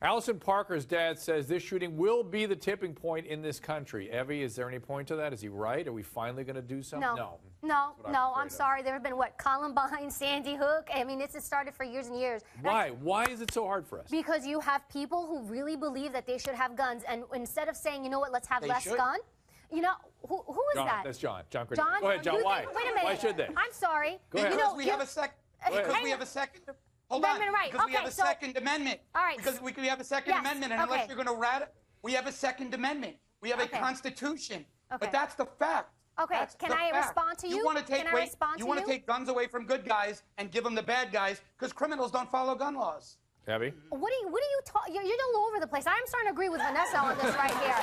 Allison Parker's dad says this shooting will be the tipping point in this country. Evie, is there any point to that? Is he right? Are we finally going to do something? No. I'm sorry. There have been, Columbine, Sandy Hook. I mean, it's started for years and years. Why? Why is it so hard for us? Because you have people who really believe that they should have guns, and instead of saying, you know what, let's have less gun. You know, who is John, that? That's John. John. John? Go ahead, John. Why? Wait a minute. Why should they? I'm sorry. Go ahead. Because we have a second. Because we have a second. Hold on. Right. Because we have a Second Amendment. All right. Because we have a Second Amendment, and unless you're going to we have a Second Amendment. We have a Constitution. But that's the fact. Okay. Can I respond to you? You want to take guns away from good guys and give them to bad guys because criminals don't follow gun laws. Abby? What are you talking? You're all over the place. I'm starting to agree with Vanessa on this right here.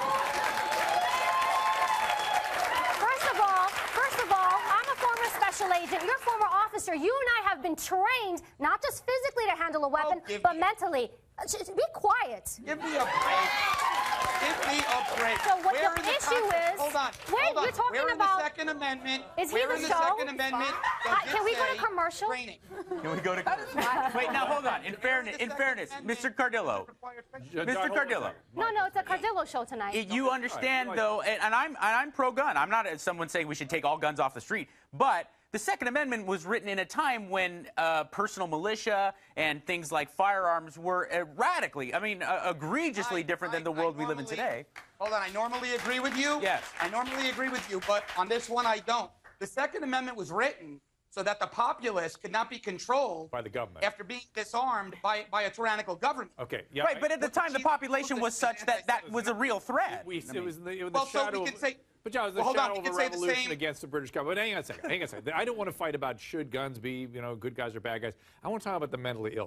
First of all, I'm a former special agent. You're a former officer. You and I have been trained not just physically to handle a weapon, but mentally. Be quiet. Give me a break. Give me a break. So what the issue is? Hold on. You're talking Where in about the Second Amendment? Is he where the in the show? Second Amendment? Can we go to commercial? Training. Can we go to? Wait, now hold on. In fairness, Mr. Cardillo. Mr. Cardillo. No, it's a Cardillo show tonight. You understand, though, and I'm pro-gun. I'm not someone saying we should take all guns off the street, but the Second Amendment was written in a time when personal militia and things like firearms were radically, egregiously different than the world we live in today. Hold on, I normally agree with you. Yes. I normally agree with you, but on this one I don't. The Second Amendment was written so that the populace could not be controlled by the government after being disarmed by a tyrannical government. Okay. Yeah. Right, but at the time the population was such that was a real threat. It was the well, shadow so we can say. But John, it was the shadow of a revolution against the British government. But hang on a second. I don't want to fight about should guns be, good guys or bad guys. I want to talk about the mentally ill.